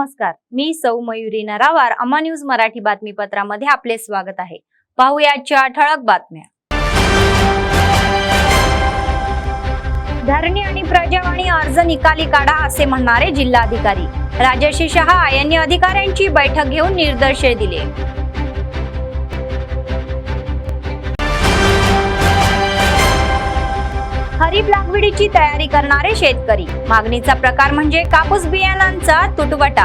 नमस्कार, मी सौ मयुरी नरावार. अम्मा न्यूज मराठी बातमीपत्रामध्ये आपले स्वागत आहे. पाहूयाच्या ठळक बातम्या. धरणी आणि प्रजावाणी अर्ज निकाली काढा असे म्हणणारे जिल्हाधिकारी. राजर्षी शहा यांनी अधिकाऱ्यांची बैठक घेऊन निर्देश दिले. खरीप लागवडीची तयारी करणारे शेतकरी. मागणीचा प्रकार म्हणजे कापूस बियाणांचा तुटवडा.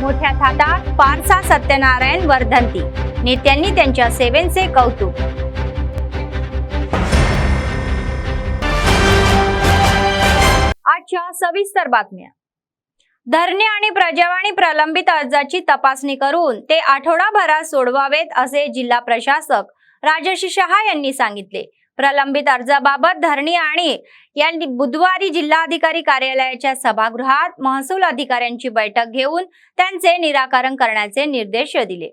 मोठ्या थाटात पारसा सत्यनारायण वर्धंती. नेत्यांनी त्यांच्या सेवेचे कौतुक. आजच्या सविस्तर बातम्या. धरणी आणि प्रजावाणी प्रलंबित अर्जाची तपासणी करून ते आठवडाभरात सोडवावेत असे जिल्हा प्रशासक राजर्षी शहा यांनी सांगितले. प्रलंबित अर्जाबाबत धरणी आणि यांनी बुधवारी जिल्हाधिकारी कार्यालयाच्या सभागृहात महसूल अधिकाऱ्यांची बैठक घेऊन त्यांचे निराकरण करण्याचे निर्देश दिले.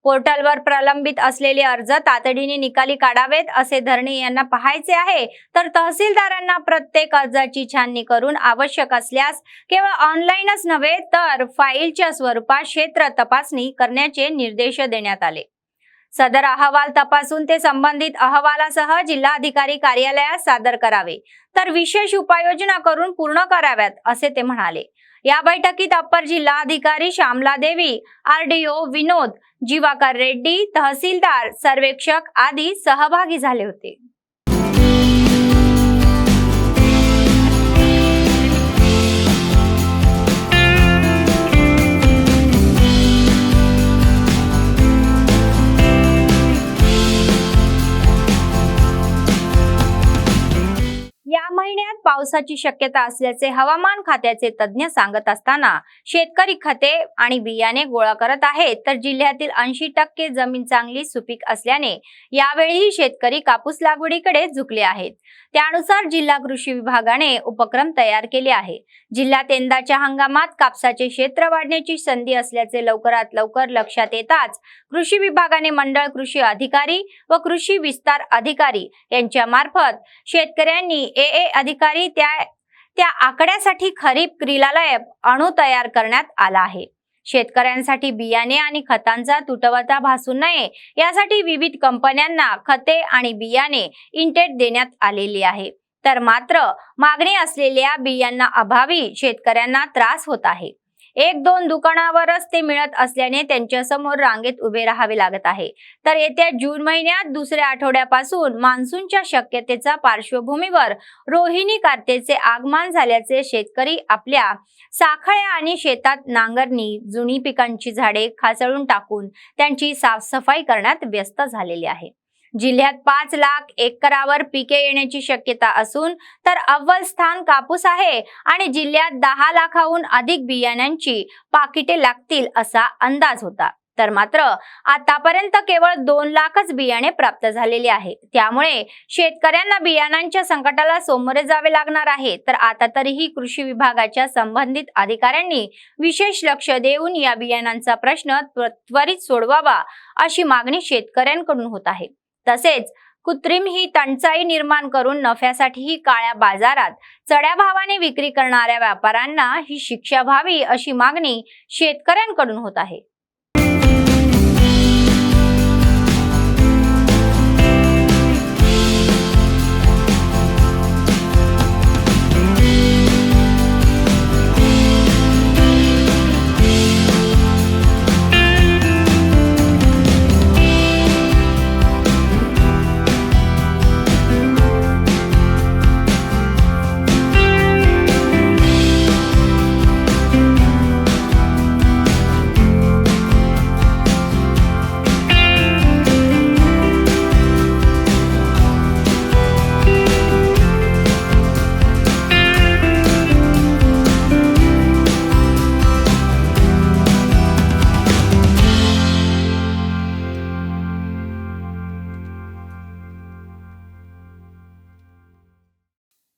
पोर्टलवर प्रलंबित असलेले अर्ज तातडीने निकाली काढावेत असे धरणी यांना पाहायचे आहे, तर तहसीलदारांना प्रत्येक अर्जाची छाननी करून आवश्यक असल्यास केवळ ऑनलाईनच नव्हे तर फाईलच्या स्वरूपात क्षेत्र तपासणी करण्याचे निर्देश देण्यात आले. सदर अहवाल तपासून ते संबंधित अहवालासह जिल्हाधिकारी कार्यालयात सादर करावे, तर विशेष उपाययोजना करून पूर्ण कराव्यात असे ते म्हणाले. या बैठकीत अप्पर जिल्हाधिकारी श्यामला देवी, आरडीओ विनोद जीवाकर रेड्डी, तहसीलदार, सर्वेक्षक आदी सहभागी झाले होते. या महिन्यात पावसाची शक्यता असल्याचे हवामान खात्याचे तज्ज्ञ सांगत असताना शेतकरी खते आणि बियाणे गोळा करत आहेत, तर जिल्ह्यातील 80% जमीन चांगली सुपीक असल्याने यावेळीही शेतकरी कापूस लागवडीकडे झुकले आहेत. त्यानुसार जिल्हा कृषी विभागाने उपक्रम तयार केले आहे. जिल्ह्यात यंदाच्या हंगामात कापसाचे क्षेत्र वाढण्याची संधी असल्याचे लवकरात लवकर लक्षात येताच कृषी विभागाने मंडळ कृषी अधिकारी व कृषी विस्तार अधिकारी यांच्या मार्फत शेतकऱ्यांनी AA अधिकारी त्या आकड्यासाठी खरीप क्रियालय अणू तयार करण्यात आला आहे. शेतकऱ्यांसाठी बियाणे आणि खतांचा तुटवडा भासू नये यासाठी विविध कंपन्यांना खते आणि बियाणे इंटेट देण्यात आलेली आहे. तर मात्र मागणी असलेल्या बियांना अभावी शेतकऱ्यांना त्रास होत आहे. 1-2 दुकानावरच ते मिळत असल्याने त्यांच्या समोर रांगेत उभे राहावे लागत आहे. तर येत्या जून महिन्यात दुसऱ्या आठवड्यापासून मान्सूनच्या शक्यतेच्या पार्श्वभूमीवर रोहिणी कार्तेचे आगमन झाल्याचे शेतकरी आपल्या साखळ्या आणि शेतात नांगरणी, जुनी पिकांची झाडे खाचळून टाकून त्यांची साफसफाई करण्यात व्यस्त झालेले आहे. जिल्ह्यात 5 लाख एकरावर पिके येण्याची शक्यता असून तर अव्वल स्थान कापूस आहे आणि जिल्ह्यात 10 लाखाहून अधिक बियाण्यांची पाकिटे लागतील असा अंदाज होता. तर मात्र आतापर्यंत केवळ 2 लाखच बियाणे प्राप्त झालेले आहे. त्यामुळे शेतकऱ्यांना बियाणांच्या संकटाला सामोरे जावे लागणार आहे. तर आता तरीही कृषी विभागाच्या संबंधित अधिकाऱ्यांनी विशेष लक्ष देऊन या बियाणांचा प्रश्न त्वरित सोडवावा अशी मागणी शेतकऱ्यांकडून होत आहे. तसेच कृत्रिम ही टंचाई निर्माण करून नफ्यासाठीही काळ्या बाजारात चढ्या भावाने विक्री करणाऱ्या व्यापाऱ्यांना ही शिक्षा व्हावी अशी मागणी शेतकऱ्यांकडून होत आहे.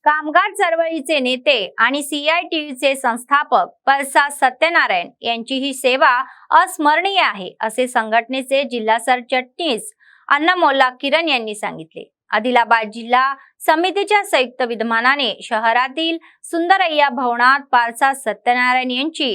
कामगार चळवळीचे नेते आणि CITUचे संस्थापक पारसा सत्यनारायण यांची ही सेवा अस्मरणीय आहे असे संघटनेचे जिल्हा सरचिटणीस अन्नमोल्ला किरण यांनी सांगितले. आदिलाबाद जिल्हा समितीच्या संयुक्त विद्यमानाने शहरातील सुंदरय्या भवनात पारसा सत्यनारायण यांची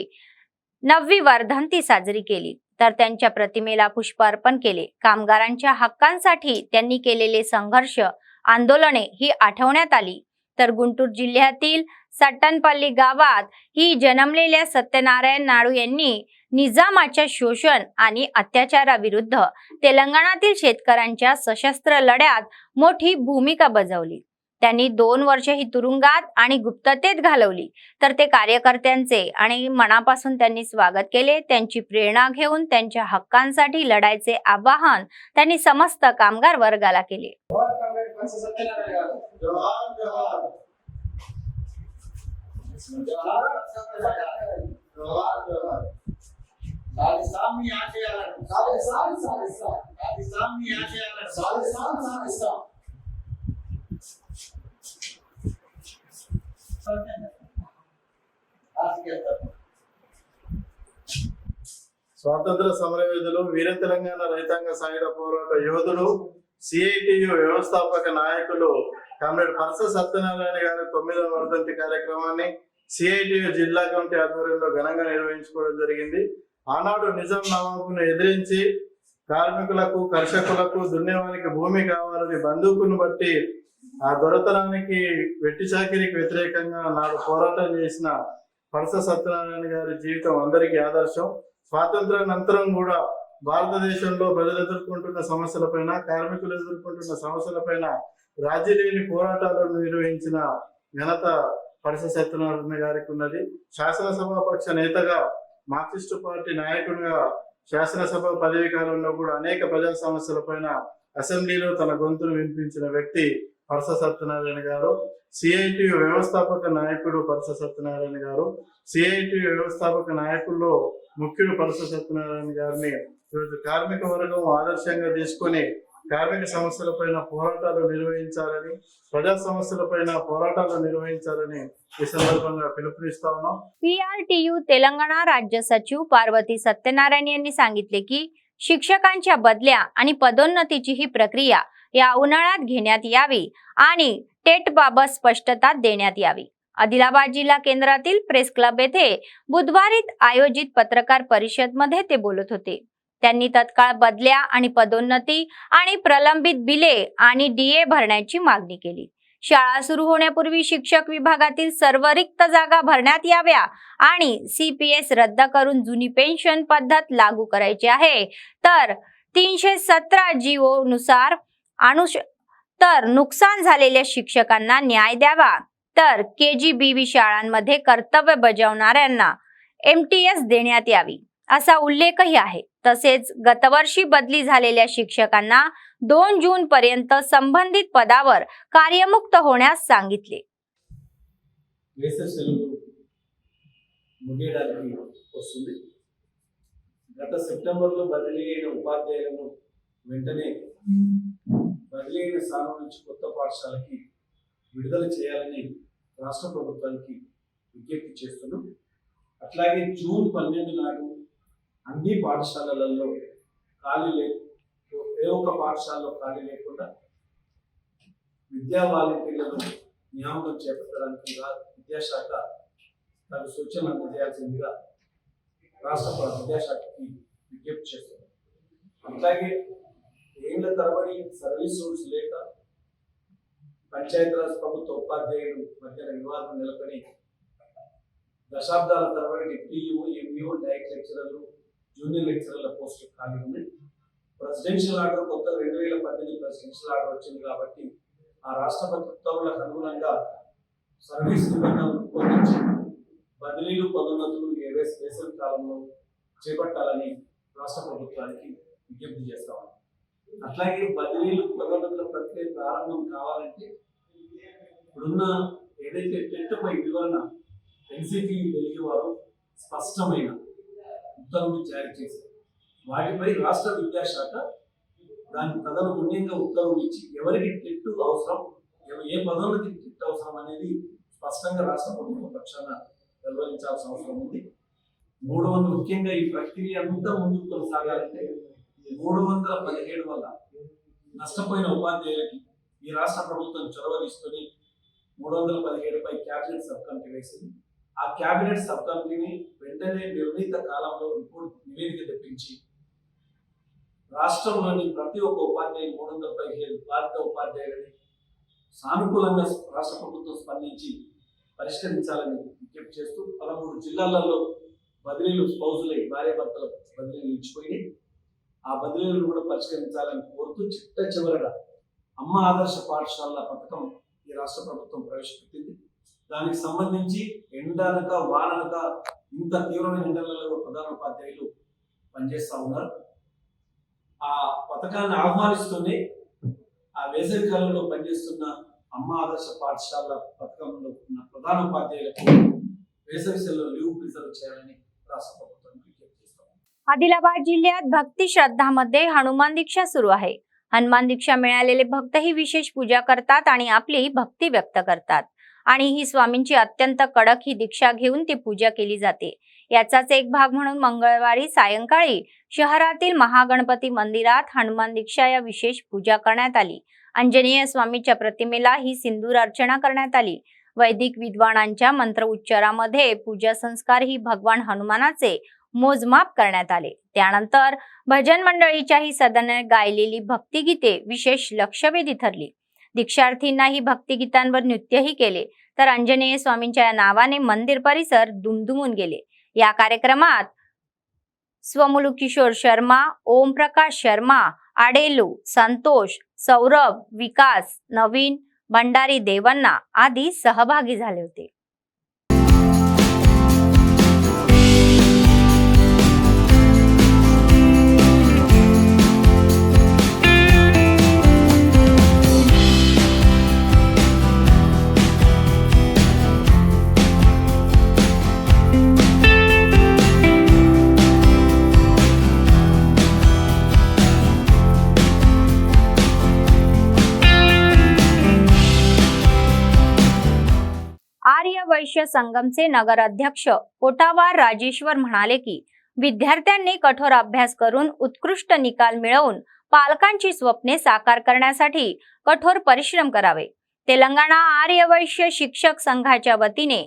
9वी वर्धंती साजरी केली, तर त्यांच्या प्रतिमेला पुष्प अर्पण केले. कामगारांच्या हक्कांसाठी त्यांनी केलेले संघर्ष, आंदोलने ही आठवण्यात आली. तर गुंटूर जिल्ह्यातील सट्टनपल्ली गावात ही जन्मलेल्या सत्यनारायण नाडू यांनी निजामाच्या शोषण आणि अत्याचाराविरुद्ध तेलंगणातील शेतकऱ्यांच्या सशस्त्र लढ्यात मोठी भूमिका बजावली. त्यांनी 2 वर्ष ही तुरुंगात आणि गुप्ततेत घालवली, तर ते कार्यकर्त्यांचे आणि मनापासून त्यांनी स्वागत केले. त्यांची प्रेरणा घेऊन त्यांच्या हक्कांसाठी लढायचे आवाहन त्यांनी समस्त कामगार वर्गाला केले. స్వాతంత్ర సమరయోధులు, వీర తెలంగాణ రైతాంగ సాయుధ పోరాట యోధులు, సిఐటియు వ్యవస్థాపక నాయకులు కామ్రేడ్ పరస సత్యనారాయణ గారి 9వ వర్ధంతి కార్యక్రమాన్ని సిఐటియు జిల్లా కమిటీ ఆధ్వర్యంలో ఘనంగా నిర్వహించుకోవడం జరిగింది. ఆనాడు నిజాం నవాబును ఎదిరించి కార్మికులకు, కర్షకులకు దున్నేవానికి భూమి కావాలని బందూకును బట్టి ఆ దొరతనానికి, వెట్టి చాకిరికి వ్యతిరేకంగా నాడు పోరాటం చేసిన పరస సత్యనారాయణ గారి జీవితం అందరికీ ఆదర్శం. స్వాతంత్రానంతరం కూడా భారతదేశంలో ప్రజలు ఎదుర్కొంటున్న సమస్యలపైన, కార్మికులు ఎదుర్కొంటున్న సమస్యలపైన రాజీ లేని పోరాటాలను నిర్వహించిన ఘనత పరస సత్యనారాయణ గారికి ఉన్నది. శాసనసభాపక్ష నేతగా, మార్క్సిస్టు పార్టీ నాయకుడిగా శాసనసభ పదవీ కాలంలో కూడా అనేక ప్రజా సమస్యలపైన అసెంబ్లీలో తన గొంతును వినిపించిన వ్యక్తి పరస సత్యనారాయణ గారు. సిఐటియు వ్యవస్థాపక నాయకుడు పరస సత్యనారాయణ గారు. సిఐటియు వ్యవస్థాపక నాయకుల్లో ముఖ్యుడు పరస సత్యనారాయణ గారిని ఈరోజు కార్మిక వర్గం ఆదర్శంగా తీసుకొని కార్మిక సమస్యలపైన పోరాటాలు నిర్వహించాలని, ప్రజా సమస్యలపైన పోరాటాలు निर्वहिंచాలని ఈ సందర్భంగా పిలుపునిస్తా ఉన్నాం. पीआरटीयू तेलंगणा राज्य सचिव पार्वती सत्यनारायण यांनी सांगितले की शिक्षकांच्या बदल्या आणि पदोन्नतीची ही प्रक्रिया या उन्हाळ्यात घेण्यात यावी आणि टेट बाबत स्पष्टता देण्यात यावी. आदिलाबाद जिल्हा केंद्रातील प्रेस क्लब येथे बुधवारी आयोजित पत्रकार परिषद मध्ये ते बोलत होते. त्यांनी तत्काळ बदल्या आणि पदोन्नती आणि प्रलंबित बिले आणि डीए भरण्याची मागणी केली. शाळा सुरू होण्यापूर्वी शिक्षक विभागातील सर्व रिक्त जागा भरण्यात याव्या आणि सीपीएस रद्द करून जुनी पेन्शन पद्धत लागू करायची आहे. तर 317 जीओ नुसार तर नुकसान झालेल्या शिक्षकांना न्याय द्यावा. तर केजीबीवी शाळांमध्ये कर्तव्य बजावणाऱ्यांना एमटीएस देण्यात यावी असा उल्लेखही आहे. तसेच गतवर्षी बदली झालेल्या शिक्षकांना 2 जून पर्यंत संबंधित पदावर कार्यमुक्त होण्यास सांगितले. గత సెప్టెంబర్లో బదిలీ అయిన ఉపాధ్యాయులను వెంటనే బదిలీ అయిన స్థానం నుంచి కొత్త పాఠశాలకి విడుదల చేయాలని రాష్ట్ర ప్రభుత్వానికి విజ్ఞప్తి చేస్తున్నాం. అట్లాగే జూన్ 12 నాడు అన్ని పాఠశాలలలో ఏ ఒక్క పాఠశాలలో ఖాళీ లేకుండా విద్యా వాలంటీర్లను నియామకం చేపట్టడానికి విద్యాశాఖ తన సూచనలు అందజేయాల్సిందిగా రాష్ట్ర విద్యాశాఖకి విజ్ఞప్తి చేస్తున్నారు. అట్లాగే ఏళ్ల తరబడి సర్వీస్ రూల్స్ లేక పంచాయతీరాజ్ ప్రభుత్వ ఉపాధ్యాయులు మధ్యన వివాదం నెలకొని దశాబ్దాల తరబడి డిప్యూటీఓ, ఎంఈఓ, డైరెక్ట్ లెక్చరర్లు, జూనియర్ లెక్చరర్ల పోస్టులు ఖాళీ ఉన్నాయి. ప్రెసిడెన్షియల్ ఆర్డర్ కొత్త 2018 ప్రెసిడెన్షియల్ ఆర్డర్ వచ్చింది కాబట్టి ఆ రాష్ట్రపతి ఉత్తర్వులకు అనుగుణంగా సర్వీస్ నిబంధనలు రూపొందించి బదిలీలు, పదోన్నతులు వేసవి కాలంలో చేపట్టాలని రాష్ట్ర ప్రభుత్వానికి విజ్ఞప్తి చేస్తాం. అట్లాగే బదిలీలు, పదోన్నతుల ప్రక్రియ ప్రారంభం కావాలంటే ఇప్పుడున్న ఏదైతే టెట్పై వివరణ ఎన్సిపి ఢిల్లీ వారు స్పష్టమైన ఉత్తర్వులు జారీ చేశారు. వాటిపై రాష్ట్ర విద్యాశాఖ దాని తదనుగుణ్యంగా ఉత్తర్వులు ఇచ్చి ఎవరికి టెట్ అవసరం, ఏ పదోన్నతికి టెట్ అవసరం అనేది స్పష్టంగా రాష్ట్ర ప్రభుత్వ పక్షాన నిర్వహించాల్సిన అవసరం ఉంది. 300 ముఖ్యంగా ఈ ప్రక్రియ అంతా ముందుకు కొనసాగాలంటే 317 వల్ల నష్టపోయిన ఉపాధ్యాయులకి ఈ రాష్ట్ర ప్రభుత్వం చొరవ తీసుకొని 317పై క్యాబినెట్ సబ్ కమిటీ వేసింది. ఆ క్యాబినెట్ సబ్ కమిటీని వెంటనే నిర్ణీత కాలంలో నివేదిక తెప్పించి రాష్ట్రంలోని ప్రతి ఒక్క ఉపాధ్యాయులు 315 బాధిత ఉపాధ్యాయులని సానుకూలంగా రాష్ట్ర ప్రభుత్వం స్పందించి పరిష్కరించాలని విజ్ఞప్తి చేస్తూ 13 జిల్లాలలో బదిలీలు స్పౌజులై భార్యాభర్తల బదిలీలు ఇచ్చిపోయి ఆ బదిలీలను కూడా పరిష్కరించాలని కోరుతూ చివరగా అమ్మ ఆదర్శ పాఠశాలల పథకం ఈ రాష్ట్ర ప్రభుత్వం ప్రవేశపెట్టింది. దానికి సంబంధించి ఎండనక వాననక ఇంత తీవ్రమైన ఎండలలో ప్రధానోపాధ్యాయులు పనిచేస్తూ ఉన్నారు. ఆ పథకాన్ని ఆహ్వానిస్తూనే ఆ వేసవి కాలంలో పనిచేస్తున్న అమ్మ ఆదర్శ పాఠశాల పథకంలో ఉన్న ప్రధానోపాధ్యాయులకు వేసవి సెలవు లీవ్ प्रिझर्व చేయాలని राष्ट्र ప్రభుత్వానికి విజ్ఞప్తి చేస్తాం. आदिलाबाद जिल्ह्यात भक्ती श्रद्धामध्ये हनुमान दीक्षा सुरू आहे. हनुमान दीक्षा मिळालेले भक्तही विशेष पूजा करतात आणि आपली भक्ती व्यक्त करतात आणि ही स्वामींची अत्यंत कडक ही दीक्षा घेऊन ती पूजा केली जाते. याचाच एक भाग म्हणून मंगळवारी सायंकाळी शहरातील महागणपती मंदिरात हनुमान दीक्षा या विशेष पूजा करण्यात आली. अंजनेय स्वामीच्या प्रतिमेला ही सिंदूर अर्चना करण्यात आली. वैदिक विद्वानांच्या मंत्र उच्चारामध्ये पूजा संस्कार ही भगवान हनुमानाचे मोजमाप करण्यात आले. त्यानंतर भजन मंडळीच्याही सदनाने गायलेली भक्तिगीते विशेष लक्षवेधी ठरली. दीक्षार्थींना ही भक्तिगीतांवर नृत्यही केले तर अंजनेय स्वामींच्या नावाने मंदिर परिसर दुमदुमून गेले. या कार्यक्रमात स्वमुलू किशोर शर्मा, ओम प्रकाश शर्मा, आडेलू, संतोष, सौरभ, विकास, नवीन, भंडारी देवन्ना आदी सहभागी झाले होते. आर्य वैश्य संगमचे नगर अध्यक्ष पोटावार राजेश्वर म्हणाले की विद्यार्थ्यांनी कठोर अभ्यास करून उत्कृष्ट निकाल मिळवून पालकांची स्वप्ने साकार करण्यासाठी कठोर परिश्रम करावे. तेलंगणा आर्य वैश्य शिक्षक संघाच्या वतीने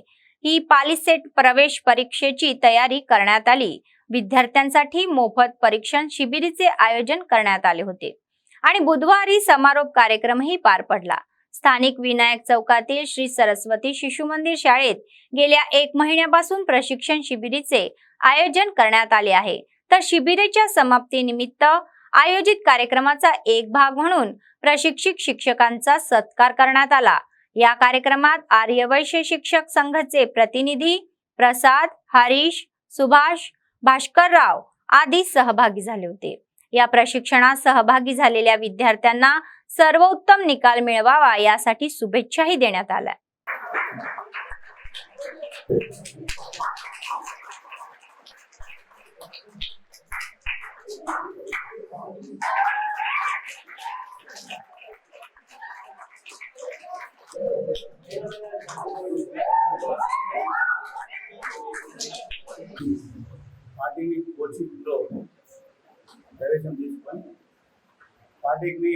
ही पालिसेट प्रवेश परीक्षेची तयारी करण्यात आली. विद्यार्थ्यांसाठी मोफत परीक्षण शिबिराचे आयोजन करण्यात आले होते आणि बुधवारी समारोप कार्यक्रमही पार पडला. स्थानिक विनायक चौकातील श्री सरस्वती शिशु मंदिर शाळेत गेल्या 1 महिन्यापासून प्रशिक्षण शिबिराचे आयोजन करण्यात आले आहे. तर शिबिराच्या समाप्तीनिमित्त आयोजित कार्यक्रमाचा एक भाग म्हणून प्रशिक्षित शिक्षकांचा सत्कार करण्यात आला. या कार्यक्रमात आर्य वैश्य शिक्षक संघाचे प्रतिनिधी प्रसाद, हरीश, सुभाष, भास्करराव आदी सहभागी झाले होते. या प्रशिक्षणात सहभागी झालेल्या विद्यार्थ्यांना सर्वोत्तम निकाल मिळवावा यासाठी शुभेच्छाही देण्यात आल्या. పార్టీని కోచింగ్లో ప్రవేశం తీసుకొని పార్టీకి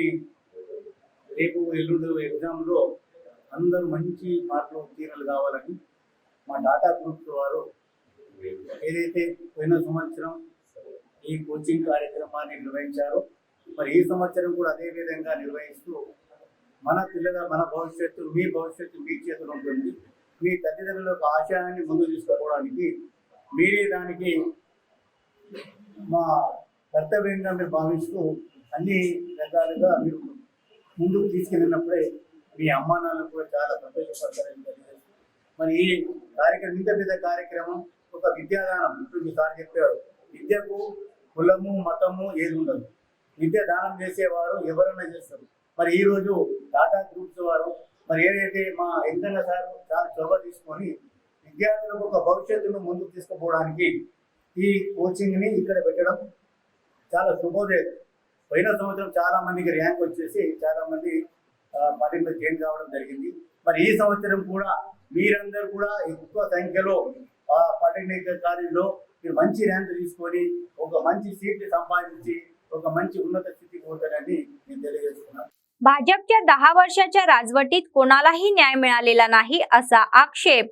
రేపు ఎల్లుండి ఎగ్జామ్లో అందరూ మంచి మార్కులు ఉత్తీర్ణులు కావాలని మా టాటా గ్రూప్స్ వారు ఏదైతే పోయిన సంవత్సరం ఈ కోచింగ్ కార్యక్రమాన్ని నిర్వహించారో మరి ఈ సంవత్సరం కూడా అదే విధంగా నిర్వహిస్తూ మన పిల్లల మన భవిష్యత్తు మీ భవిష్యత్తు మీ చేతిలో ఉంటుంది. మీ తల్లిదండ్రుల యొక్క ఆశయాన్ని ముందు తీసుకుపోవడానికి మీరే దానికి మా కర్తవ్యంగా మీరు భావిస్తూ అన్ని రకాలుగా మీరు ముందుకు తీసుకెళ్ళినప్పుడే మీ అమ్మా నాన్నలు కూడా చాలా సంతోషపడతారని తెలియదు. మరి ఈ కార్యక్రమం ఇంత పెద్ద కార్యక్రమం ఒక విద్యాదానం. ఇప్పుడు మీ సార్ చెప్పారు, విద్యకు కులము మతము ఏది ఉండదు. విద్య దానం చేసేవారు ఎవరైనా చేస్తారు. మరి ఈరోజు టాటా గ్రూప్స్ వారు మరి ఏదైతే మా ఎంకన్న సార్ చాలా చొరవ తీసుకొని విద్యార్థులకు ఒక భవిష్యత్తును ముందుకు తీసుకుపోవడానికి ఈ కోచింగ్ని ఇక్కడ పెట్టడం చాలా శుభోదయం. పోయిన సంవత్సరం చాలా మందికి ర్యాంక్ వచ్చేసి చాలా మంది పార్టీలో జాయిన్ కావడం జరిగింది. మరి ఈ సంవత్సరం కూడా మీరందరూ కూడా ఎక్కువ సంఖ్యలో పాలిటెక్నిక్ కాలేజీలో మీరు మంచి ర్యాంక్ తీసుకొని ఒక మంచి సీట్ని సంపాదించి ఒక మంచి ఉన్నత స్థితికి పోతాడని నేను తెలియజేస్తున్నాను. भाजपच्या 10 वर्षाच्या राजवटीत कोणालाही न्याय मिळालेला नाही असा आक्षेप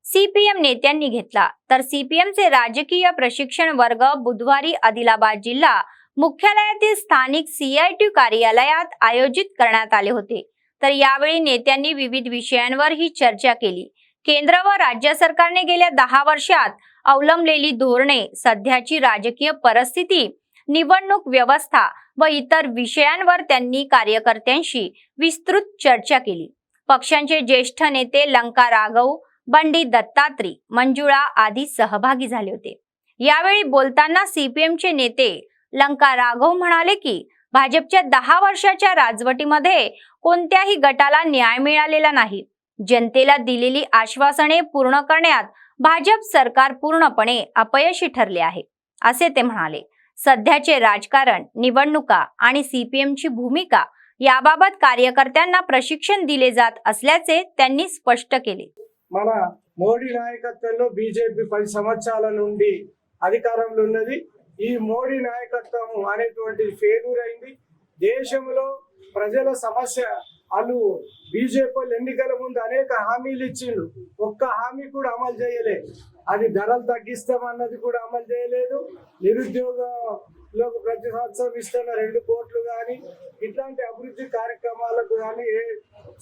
सीपीएम नेत्यांनी घेतला. तर सीपीएमचे राजकीय प्रशिक्षण वर्ग बुधवारी आदिलाबाद जिल्हा मुख्यालयातील स्थानिक सीआयटी कार्यालयात आयोजित करण्यात आले होते. तर यावेळी नेत्यांनी विविध विषयांवर ही चर्चा केली. केंद्र व राज्य सरकारने गेल्या 10 वर्षात अवलंबलेली धोरणे, सध्याची राजकीय परिस्थिती, निवडणूक व्यवस्था व इतर विषयांवर त्यांनी कार्यकर्त्यांशी विस्तृत चर्चा केली. पक्षांचे ज्येष्ठ नेते लंका राघव, बंडी दत्तात्री, मंजुळा आदी सहभागी झाले होते. यावेळी बोलताना सीपीएमचे नेते लंका राघव म्हणाले की भाजपच्या 10 वर्षाच्या राजवटीमध्ये कोणत्याही गटाला न्याय मिळालेला नाही. जनतेला दिलेली आश्वासने पूर्ण करण्यात भाजप सरकार पूर्णपणे अपयशी ठरले आहे असे ते म्हणाले. सध्याचे राजकारण, निवडणुका आणि सीपीएमची भूमिका याबाबत कार्यकर्त्यांना प्रशिक्षण दिले जात असल्याचे त्यांनी स्पष्ट केले. మన మోడీ నాయకత్వంలో బీజేపీ 10 సంవత్సరాల నుండి అధికారంలో ఉన్నది. ఈ మోడీ నాయకత్వం అనేటువంటిది ఫెయిల్యూర్ అయింది. దేశంలో ప్రజల సమస్య వాళ్ళు బీజేపీ ఎన్నికల ముందు అనేక హామీలు ఇచ్చిండు, ఒక్క హామీ కూడా అమలు చేయలేదు. అది ధరలు తగ్గిస్తామన్నది కూడా అమలు చేయలేదు. నిరుద్యోగంలో ప్రతి సంవత్సరం ఇస్తున్న 2 కోట్లు కానీ ఇట్లాంటి అభివృద్ధి కార్యక్రమాలకు కానీ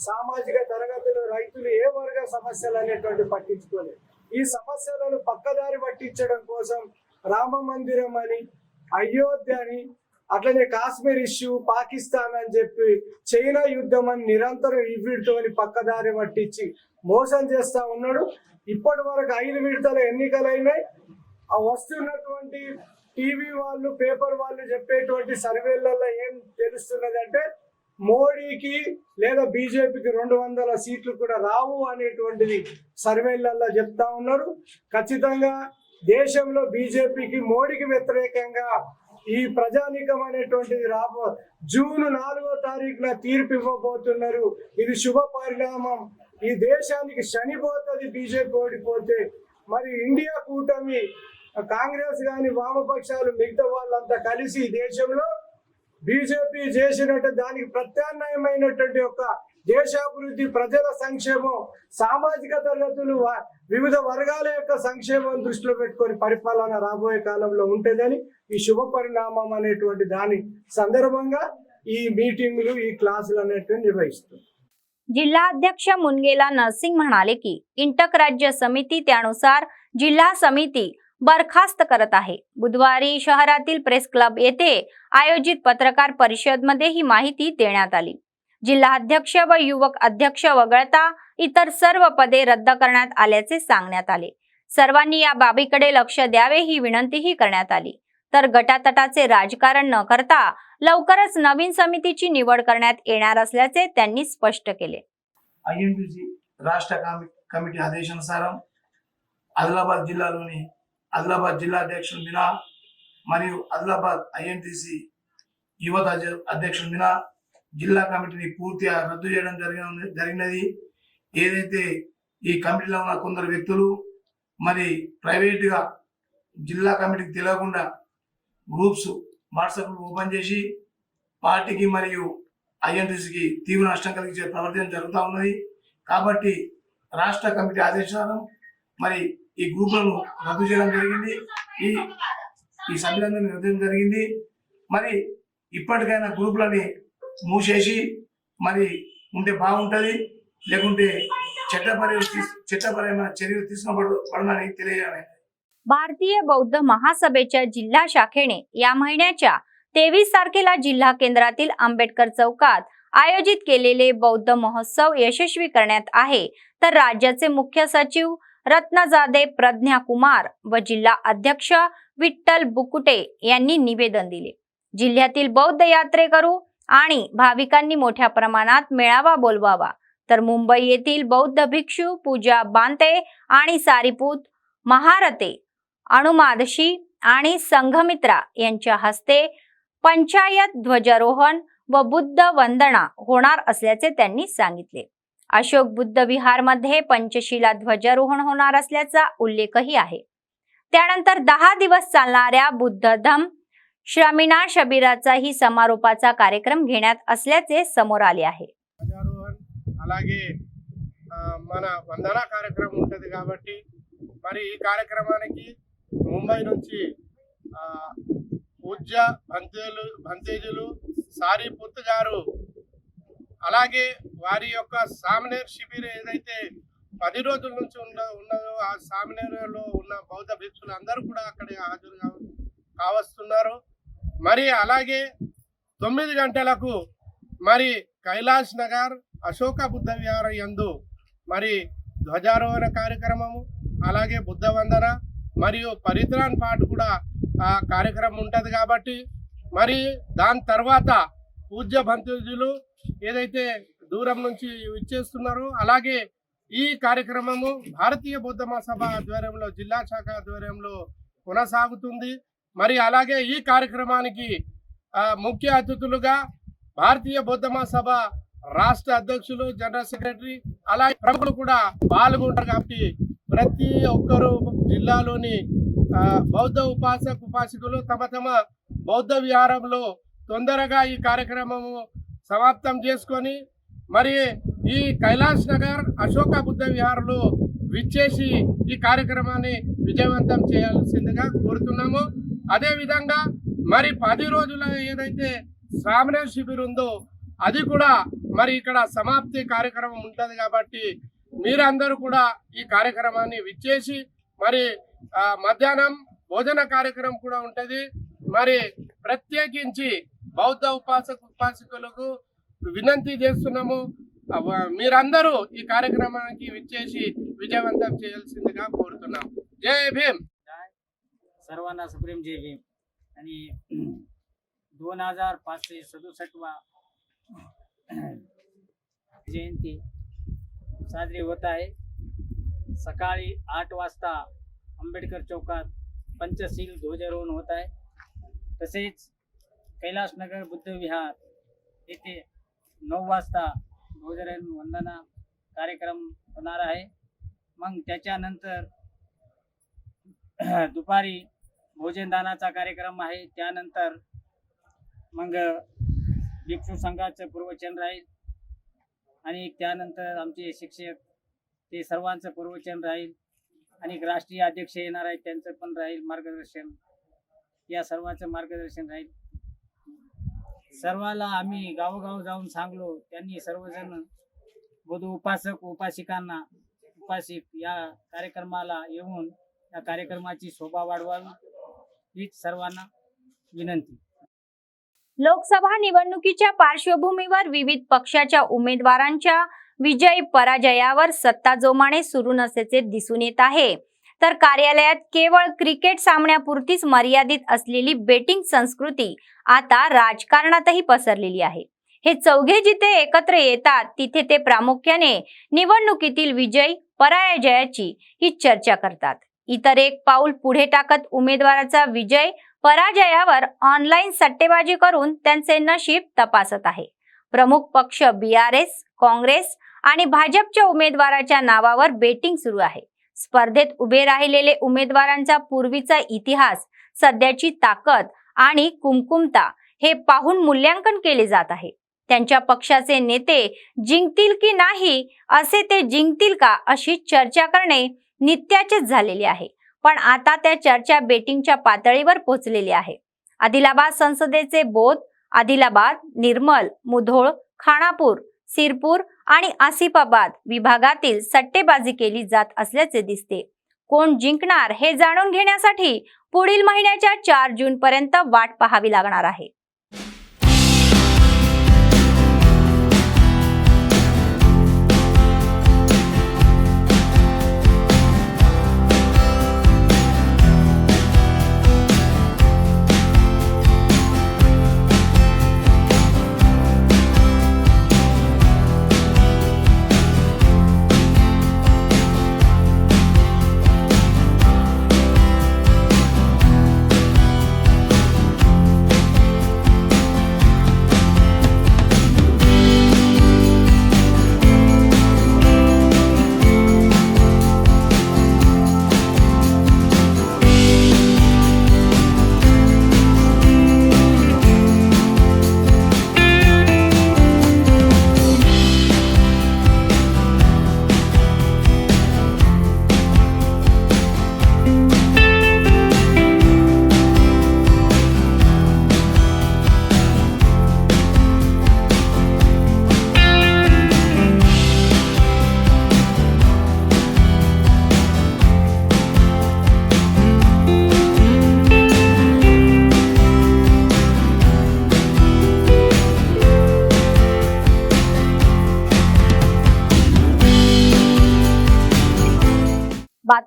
సామాజిక తరగతిలో రైతులు ఏ వర్గ సమస్యలు అనేటువంటి పట్టించుకోలేదు. ఈ సమస్యలను పక్కదారి పట్టించడం కోసం రామ మందిరం అని, అయోధ్య అని, అట్లనే కాశ్మీర్ ఇష్యూ, పాకిస్తాన్ అని చెప్పి చైనా యుద్ధం అని నిరంతరం ఈ వీటితోని పక్కదారి పట్టించి మోసం చేస్తా ఉన్నాడు. ఇప్పటి వరకు 5 విడతల ఎన్నికలైనాయి. ఆ వస్తున్నటువంటి టీవీ వాళ్ళు, పేపర్ వాళ్ళు చెప్పేటువంటి సర్వేలలో ఏం తెలుస్తున్నదంటే మోడీకి లేదా బీజేపీకి 200 సీట్లు కూడా రావు అనేటువంటిది సర్వేలలో చెప్తా ఉన్నారు. ఖచ్చితంగా దేశంలో బీజేపీకి, మోడీకి వ్యతిరేకంగా ఈ ప్రజానీకం అనేటువంటిది జూన్ 4వ తారీఖున తీర్పు ఇవ్వబోతున్నారు. ఇది శుభ పరిణామం. ఈ దేశానికి శనిపోతుంది బీజేపీ ఓడిపోతే. మరి ఇండియా కూటమి, కాంగ్రెస్ కానీ వామపక్షాలు మిగతా వాళ్ళంతా కలిసి ఈ దేశంలో బీజేపీ చేసినట్టు దానికి ప్రత్యామ్నాయమైనటువంటి ఒక దేశాభివృద్ధి, ప్రజల సంక్షేమం, సామాజిక తరగతులు, వివిధ వర్గాల యొక్క సంక్షేమం దృష్టిలో పెట్టుకొని పరిపాలన రాబోయే కాలంలో ఉంటుందని ఈ శుభ పరిణామం అనేటువంటి దాని సందర్భంగా ఈ మీటింగులు, ఈ క్లాసులు అనేటువంటి నిర్వహిస్తుంది. जिल्हा अध्यक्ष मुनगेला नरसिंग म्हणाले की इंटक राज्य समिती त्यानुसार जिल्हा समिती बरखास्त करत आहे. बुधवारी शहरातील प्रेस क्लब येथे आयोजित पत्रकार परिषदेमध्ये ही माहिती देण्यात आली. जिल्हा अध्यक्ष व युवक अध्यक्ष वगळता इतर सर्व पदे रद्द करण्यात आल्याचे सांगण्यात आले. सर्वांनी या बाबीकडे लक्ष द्यावे ही विनंतीही करण्यात आली. तर गटातटाचे राजकारण न करता लवकरच नवीन समितीची निवड करण्यात येणार असल्याचे त्यांनी स्पष्ट केले. ఐఎన్టీసీ రాష్ట్ర కమిటీ ఆదేశానుసారం ఆదిలాబాద్ జిల్లాలోని ఆదిలాబాద్ జిల్లా అధ్యక్షులు మినా మరియు ఆదిలాబాద్ ఐఎన్టీసీ యువత అధ్యక్షులు మినా జిల్లా కమిటీని పూర్తిగా రద్దు చేయడం జరిగినది. ఏదైతే ఈ కమిటీలో ఉన్న కొందరు వ్యక్తులు మరి ప్రైవేటుగా జిల్లా కమిటీకి తెలియకుండా గ్రూప్స్ వాట్సాప్ ఓపెన్ చేసి పార్టీకి మరియు ఐఎన్టీసీకి తీవ్ర నష్టం కలిగించే ప్రవర్తన జరుగుతూ ఉన్నది. కాబట్టి రాష్ట్ర కమిటీ ఆదేశాలను మరి ఈ గ్రూపులను రద్దు చేయడం జరిగింది. ఈ సభ్యులందరినీ రద్దు చేయడం జరిగింది. మరి ఇప్పటికైనా మూసేసి మరి ఉంటే బాగుంటుంది, లేకుంటే చట్టపరమైన చర్యలు తీసుకోబడాలని తెలియజేయాలి. भारतीय बौद्ध महासभेच्या जिल्हा शाखेने या महिन्याच्या 23 तारखेला जिल्हा केंद्रातील आंबेडकर चौकात आयोजित केलेले बौद्ध महोत्सव यशस्वी करण्यात आहे. तर राज्याचे मुख्य सचिव रत्नजादे प्रज्ञा कुमार व जिल्हा अध्यक्ष विठ्ठल बुकुटे यांनी निवेदन दिले. जिल्ह्यातील बौद्ध यात्रेकरू आणि भाविकांनी मोठ्या प्रमाणात मेळावा बोलवावा. तर मुंबई येथील बौद्ध भिक्षू पूजा बांते आणि सारीपूत महारते, अणुमादशी आणि संघमित्रा यांच्या हस्ते पंचायत ध्वजारोहण व बुद्ध वंदना होणार असल्याचे त्यांनी सांगितले. अशोक बुद्ध विहार मध्ये पंचशिला ध्वजारोहण होणार असल्याचा उल्लेखही आहे. त्यानंतर 10 दिवस चालणाऱ्या बुद्ध धम्म श्रमिना शबीराचाही समारोपाचा कार्यक्रम घेण्यात असल्याचे समोर आले आहे. ధ్వజారోహణ అలాగే మన వందన కార్యక్రమం ఉంటది కాబట్టి మరి ఈ కార్యక్రమానికి ముంబై నుంచి పూజ్య భంతేజులు సారీపుత్ గారు అలాగే వారి యొక్క సామనేర్ శిబిర్ ఏదైతే 10 రోజుల నుంచి ఉన్నదో ఆ సామనేరులో ఉన్న బౌద్ధ భిక్షులు అందరూ కూడా అక్కడ హాజరు కావస్తున్నారు. మరి అలాగే 9 గంటలకు మరి కైలాష్ నగర్ అశోక బుద్ధ విహార యందు మరి ధ్వజారోహణ కార్యక్రమము అలాగే బుద్ధ వందన మరియు పరిత్రాన్ పాట కూడా ఆ కార్యక్రమం ఉంటుంది కాబట్టి మరి దాని తర్వాత పూజ్య భంతుజులు ఏదైతే దూరం నుంచి ఇచ్చేస్తున్నారో అలాగే ఈ కార్యక్రమము భారతీయ బౌద్ధ మహాసభ ఆధ్వర్యంలో జిల్లా శాఖ ఆధ్వర్యంలో కొనసాగుతుంది. మరి అలాగే ఈ కార్యక్రమానికి ముఖ్య అతిథులుగా భారతీయ బౌద్ధ మహాసభ రాష్ట్ర అధ్యక్షులు జనరల్ సెక్రటరీ అలాగే ప్రముఖులు కూడా పాల్గొంటారు కాబట్టి ప్రతి ఒక్కరూ జిల్లాలోని బౌద్ధ ఉపాసకులు తమ తమ బౌద్ధ విహారంలో తొందరగా ఈ కార్యక్రమము సమాప్తం చేసుకొని మరి ఈ కైలాష్ నగర్ అశోక బుద్ధ విహారంలో విచ్చేసి ఈ కార్యక్రమాన్ని విజయవంతం చేయాల్సిందిగా కోరుతున్నాము. అదేవిధంగా మరి 10 రోజుల ఏదైతే సామనేర్ శిబిర్ ఉందో అది కూడా మరి ఇక్కడ సమాప్తి కార్యక్రమం ఉంటుంది కాబట్టి మీరందరూ కూడా ఈ కార్యక్రమాన్ని విచ్చేసి మరి మధ్యాహ్నం భోజన కార్యక్రమం కూడా ఉంటుంది. మరి ప్రత్యేకించి బౌద్ధ ఉపాసకులకు వినంతి చేస్తున్నాము, మీరందరూ ఈ కార్యక్రమానికి విచ్చేసి విజయవంతం చేయాల్సిందిగా కోరుతున్నాం. జై భీమ్. सर्वांना सुप्रीम जय भीम. आणि 2567वा जयंती साजरी होत आहे. सकाळी 8 वाजता आंबेडकर चौकात पंचशील ध्वजारोहण होत आहे. तसेच कैलासनगर बुद्ध विहार येथे 9 वाजता ध्वजारोहण वंदना कार्यक्रम होणार आहे. मग त्याच्यानंतर दुपारी भोजनदानाचा कार्यक्रम आहे. त्यानंतर मग भिक्षू संघाचं प्रवचन राहील आणि त्यानंतर आमचे शिक्षक ते सर्वांचं प्रवचन राहील आणि राष्ट्रीय अध्यक्ष येणार आहेत त्यांचं पण राहील मार्गदर्शन. या सर्वांचं मार्गदर्शन राहील. सर्वाला आम्ही गावोगाव जाऊन सांगलो, त्यांनी सर्वजण बौद्ध उपासिकांना उपासिक या कार्यक्रमाला येऊन या कार्यक्रमाची शोभा वाढवावी हीच सर्वांना विनंती. लोकसभा निवडणुकीच्या पार्श्वभूमीवर विविध पक्षाच्या उमेदवारांच्या विजय पराजयावर सत्ता जोमाने सुरू नसल्याचे दिसून येत आहे. तर कार्यालयात केवळ क्रिकेट सामन्यापुरतीच मर्यादित असलेली बेटिंग संस्कृती आता राजकारणातही पसरलेली आहे. हे चौघे जिथे एकत्र येतात तिथे ते प्रामुख्याने निवडणुकीतील विजय पराजयाची ही चर्चा करतात. इतर एक पाऊल पुढे टाकत उमेदवाराचा विजय पराजयावर ऑनलाईन सट्टेबाजी करून त्यांचे नशीब तपासत आहे. प्रमुख पक्ष BRS, काँग्रेस आणि भाजपच्या उमेदवाराच्या नावावर बेटिंग सुरू आहे. स्पर्धेत उभे राहिलेले उमेदवारांचा पूर्वीचा इतिहास, सध्याची ताकद आणि कुमकुमता हे पाहून मूल्यांकन केले जात आहे. त्यांच्या पक्षाचे नेते जिंकतील की नाही, असे ते जिंकतील का अशी चर्चा करणे नित्याचेच झालेले आहे. पण आता त्या चर्चा बेटिंगच्या पातळीवर पोहोचलेली आहे. आदिलाबाद संसदेचे बोध, आदिलाबाद, निर्मल, मुधोळ, खानापूर, सिरपूर आणि आसिफाबाद विभागातील सट्टेबाजी केली जात असल्याचे दिसते. कोण जिंकणार हे जाणून घेण्यासाठी पुढील महिन्याच्या 4 जून पर्यंत वाट पाहावी लागणार आहे.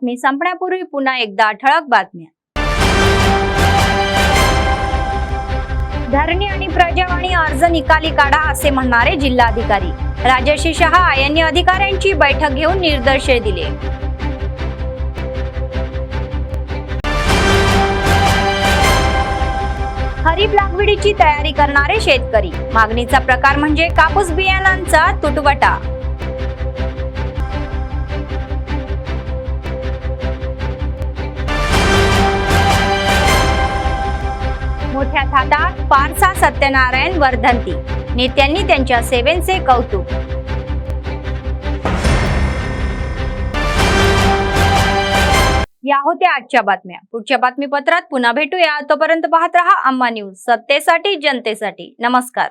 बातमी संपण्यापूर्वी पुन्हा एकदा ठळक बातम्या. धरणी आणि प्रजावाणी अर्ज निकाली काढा असे म्हणणारे जिल्हाधिकारी. राजर्षी शहा यांनी अधिकाऱ्यांची बैठक घेऊन निर्देश दिले. खरीप लागवडीची तयारी करणारे शेतकरी. मागणीचा प्रकार म्हणजे कापूस बियाणांचा तुटवडा. मोठ्या थाटात पारसा सत्यनारायण वर्धंती. नेत्यांनी त्यांच्या सेवेचे कौतुक. या होत्या आजच्या बातम्या. पुढच्या बातमीपत्रात पुन्हा भेटूया. तोपर्यंत पाहत रहा अम्मा न्यूज, सत्तेसाठी जनतेसाठी. नमस्कार.